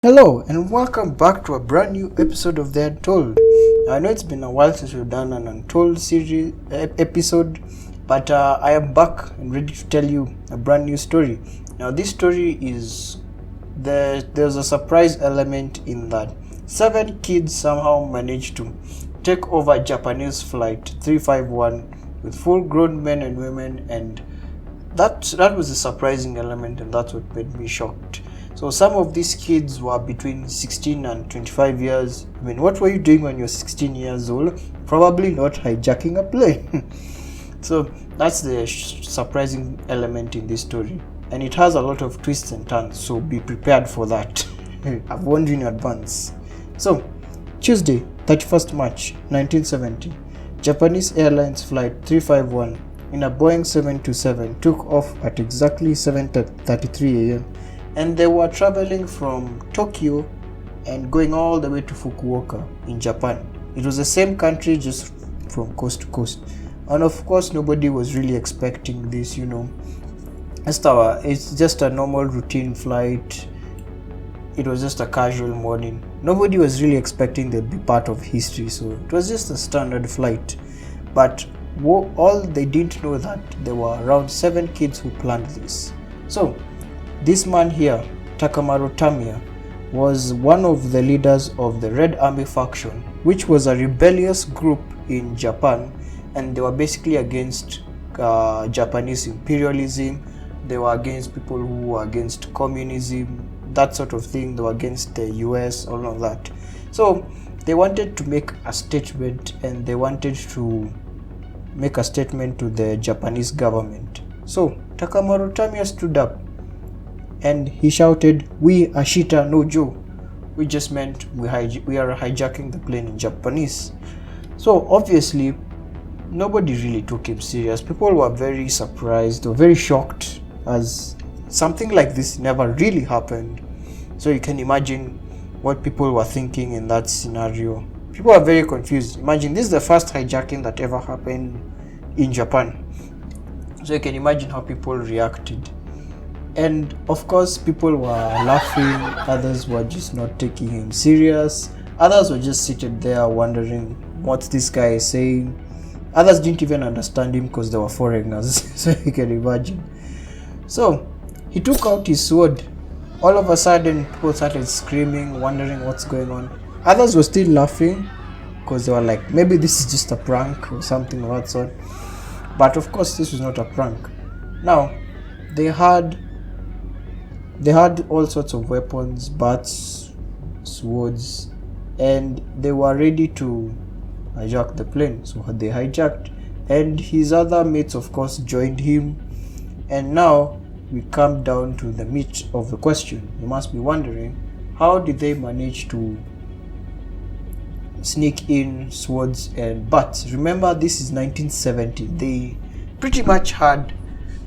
Hello and welcome back to a brand new episode of The Untold. I know it's been a while since we've done an Untold series episode, but I am back and ready to tell you a brand new story. Now this story is there's a surprise element in that 7 kids somehow managed to take over Japanese flight 351 with full grown men and women, and that was a surprising element, and that's what made me shocked. So some of these kids were between 16 and 25 years. I mean, what were you doing when you're 16 years old? Probably not hijacking a plane. So that's the surprising element in this story. And it has a lot of twists and turns, so be prepared for that. I've warned you in advance. So, Tuesday, 31st March 1970, Japanese Airlines Flight 351 in a Boeing 727 took off at exactly 7:33 a.m. and they were traveling from Tokyo and going all the way to Fukuoka in Japan. It was the same country, just from coast to coast. And of course, nobody was really expecting this, It's just a normal routine flight. It was just a casual morning. Nobody was really expecting they'd be part of history, so it was just a standard flight. But all they didn't know that there were around 7 kids who planned this. So this man here, Takamaru Tamiya, was one of the leaders of the Red Army faction, which was a rebellious group in Japan, and they were basically against Japanese imperialism. They were against people who were against communism, that sort of thing. They were against the US, all of that. So they wanted to make a statement, and they wanted to make a statement to the Japanese government. So Takamaru Tamiya stood up and he shouted, "We Ashita no Jo," which just meant we are hijacking the plane in Japanese. So obviously nobody really took him serious. People were very surprised or very shocked, as something like this never really happened. So you can imagine what people were thinking in that scenario. People are very confused. Imagine this is the first hijacking that ever happened in Japan. So you can imagine how people reacted. And of course, people were laughing, others were just not taking him serious, others were just seated there wondering what this guy is saying. Others didn't even understand him because they were foreigners, so you can imagine. So he took out his sword. All of a sudden, people started screaming, wondering what's going on. Others were still laughing because they were like, maybe this is just a prank or something of that sort. But of course, this was not a prank. Now, they had all sorts of weapons, bats, swords, and they were ready to hijack the plane. So they hijacked, and his other mates of course joined him. And now we come down to the meat of the question. You must be wondering, how did they manage to sneak in swords and bats? Remember, this is 1970. They pretty much had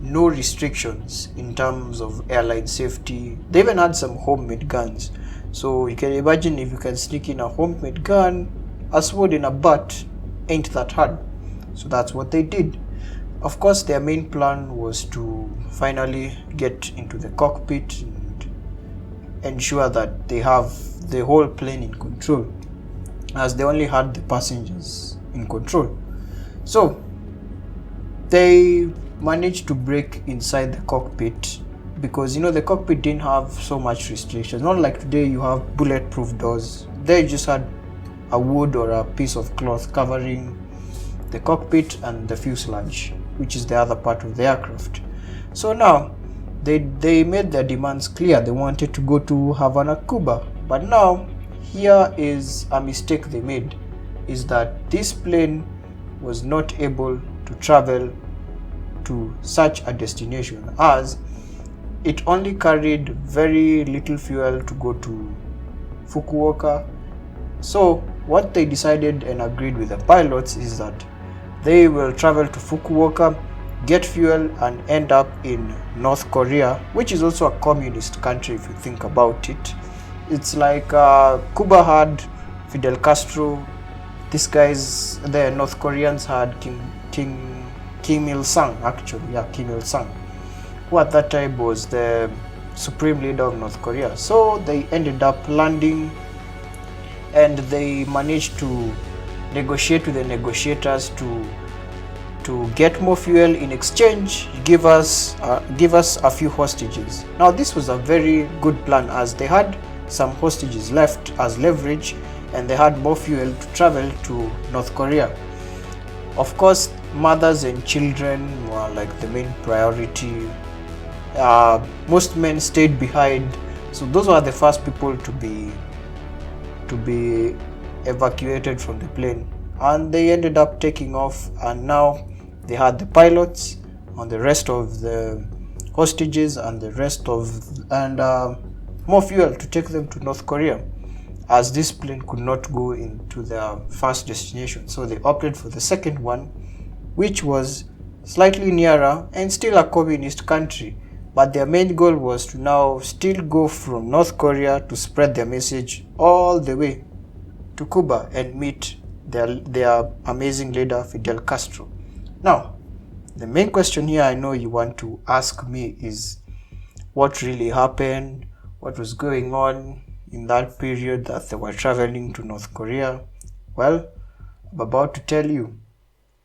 no restrictions in terms of airline safety. They even had some homemade guns. So you can imagine, if you can sneak in a homemade gun, a sword in a butt ain't that hard. So that's what they did. Of course, their main plan was to finally get into the cockpit and ensure that they have the whole plane in control, as they only had the passengers in control. So they managed to break inside the cockpit, because the cockpit didn't have so much restrictions. Not like today, you have bulletproof doors. They just had a wood or a piece of cloth covering the cockpit and the fuselage, which is the other part of the aircraft. So now they made their demands clear. They wanted to go to Havana, Cuba. But now here is a mistake they made, is that this plane was not able to travel to such a destination, as it only carried very little fuel to go to Fukuoka. So what they decided and agreed with the pilots is that they will travel to Fukuoka, get fuel, and end up in North Korea, which is also a communist country if you think about it. It's like Cuba had Fidel Castro. These guys, the North Koreans, had Kim Il-sung, actually. Yeah, Kim Il-sung, who at that time was the supreme leader of North Korea. So they ended up landing, and they managed to negotiate with the negotiators to get more fuel. In exchange, give us a few hostages. Now this was a very good plan, as they had some hostages left as leverage, and they had more fuel to travel to North Korea. Of course, mothers and children were like the main priority. Most men stayed behind, so those were the first people to be evacuated from the plane, and they ended up taking off. And now they had the pilots on the rest of the hostages and more fuel to take them to North Korea, as this plane could not go into their first destination. So they opted for the second one, which was slightly nearer and still a communist country, but their main goal was to now still go from North Korea to spread their message all the way to Cuba and meet their amazing leader Fidel Castro. Now, the main question here I know you want to ask me is, what really happened? What was going on in that period that they were traveling to North Korea? Well, I'm about to tell you.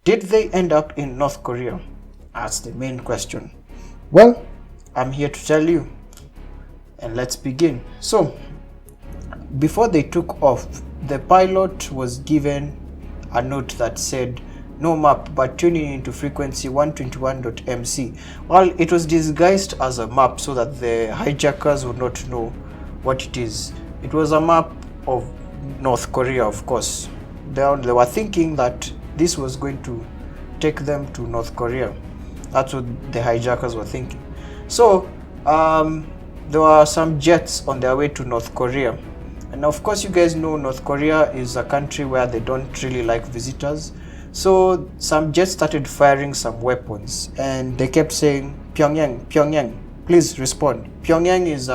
Did they end up in North Korea? That's the main question. Well, I'm here to tell you, and let's begin. So, before they took off, the pilot was given a note that said, "No map, but tuning into frequency 121.MC. Well, it was disguised as a map so that the hijackers would not know what it is. It was a map of North Korea, of course. They were thinking that this was going to take them to North Korea. That's what the hijackers were thinking. So, there were some jets on their way to North Korea. And of course, you guys know North Korea is a country where they don't really like visitors. So some jets started firing some weapons, and they kept saying, "Pyongyang, Pyongyang, please respond." Pyongyang is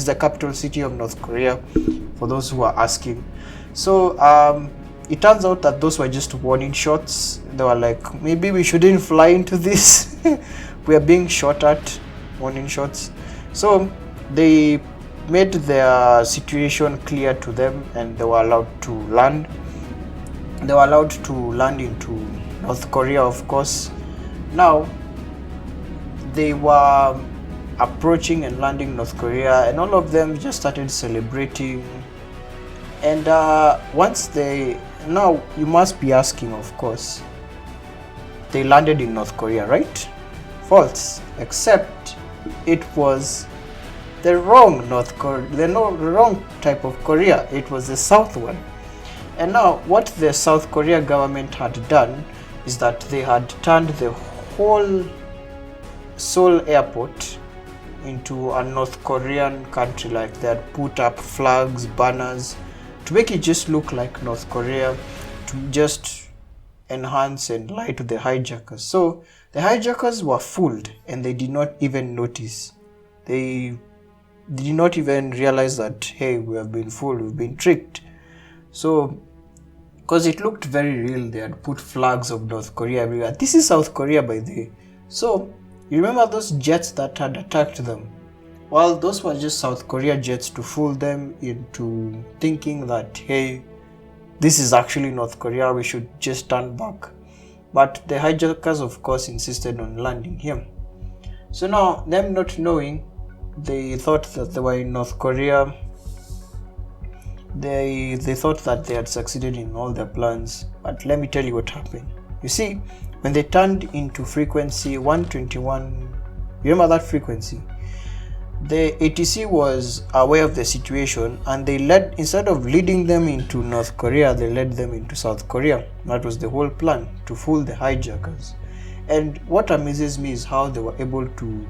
the capital city of North Korea, for those who are asking. So it turns out that those were just warning shots. They were like, maybe we shouldn't fly into this. We are being shot at, warning shots. So they made their situation clear to them, and they were allowed to land. They were allowed to land into North Korea, of course. Now, they were approaching and landing North Korea, and all of them just started celebrating. And now you must be asking, of course, they landed in North Korea, right? False, except it was the wrong wrong type of Korea. It was the South one. And now, what the South Korea government had done is that they had turned the whole Seoul airport into a North Korean country. Like, they had put up flags, banners, to make it just look like North Korea, to just enhance and lie to the hijackers. So the hijackers were fooled, and they did not even notice. They did not even realize that, hey, we have been fooled, we've been tricked. So, because it looked very real, they had put flags of North Korea everywhere. This is South Korea, by the way. So, you remember those jets that had attacked them? Well, those were just South Korea jets to fool them into thinking that, hey, this is actually North Korea, we should just turn back. But the hijackers, of course, insisted on landing here. So now, them not knowing, they thought that they were in North Korea. They thought that they had succeeded in all their plans, but let me tell you what happened. You see, when they turned into frequency 121, you remember that frequency? The ATC was aware of the situation, and instead of leading them into North Korea, they led them into South Korea. That was the whole plan, to fool the hijackers. And what amazes me is how they were able to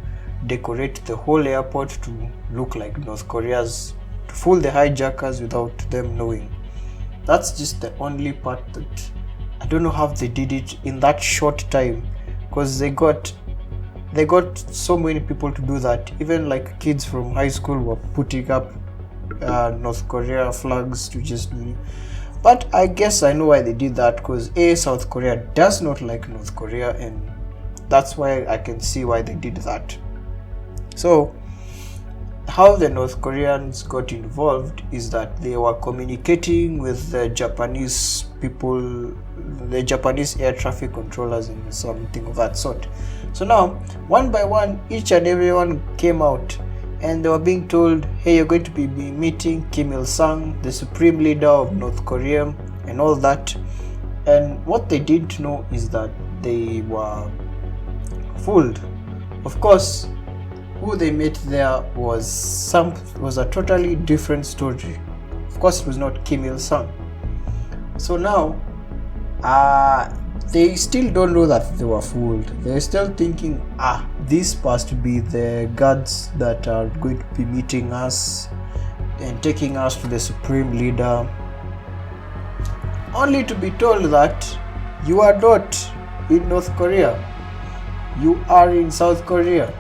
decorate the whole airport to look like North Korea's, to fool the hijackers without them knowing. That's just the only part that I don't know how they did it in that short time, because they got so many people to do that. Even like kids from high school were putting up North Korea flags to just. But I guess I know why they did that, because South Korea does not like North Korea, and that's why I can see why they did that. So how the North Koreans got involved is that they were communicating with the Japanese people, the Japanese air traffic controllers, and something of that sort. So now, one by one, each and everyone came out, and they were being told, hey, you're going to be meeting Kim Il-sung, the supreme leader of North Korea, and all that. And what they didn't know is that they were fooled. Of course, who they met there was a totally different story. Of course, it was not Kim Il-sung. So now, they still don't know that they were fooled. They're still thinking, this must be the gods that are going to be meeting us and taking us to the supreme leader, only to be told that you are not in North Korea, you are in South Korea.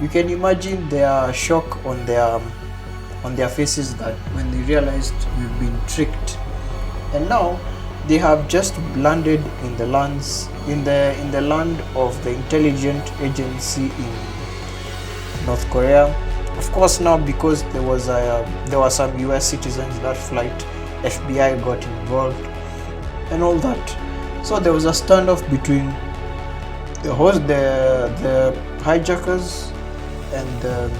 You can imagine their shock on their faces that when they realized we've been tricked, and now they have just landed in the land of the intelligence agency in North Korea. Of course, now because there were some US citizens that flight, FBI got involved and all that. So there was a standoff between the hijackers and the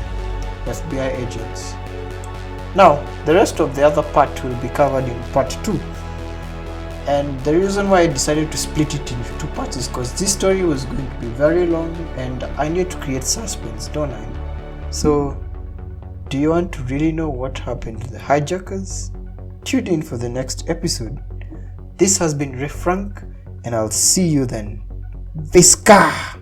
FBI agents. Now, the rest of the other part will be covered in part 2. And the reason why I decided to split it into 2 parts is because this story was going to be very long and I need to create suspense, don't I? So, do you want to really know what happened to the hijackers? Tune in for the next episode. This has been Ray Frank, and I'll see you then. Visca!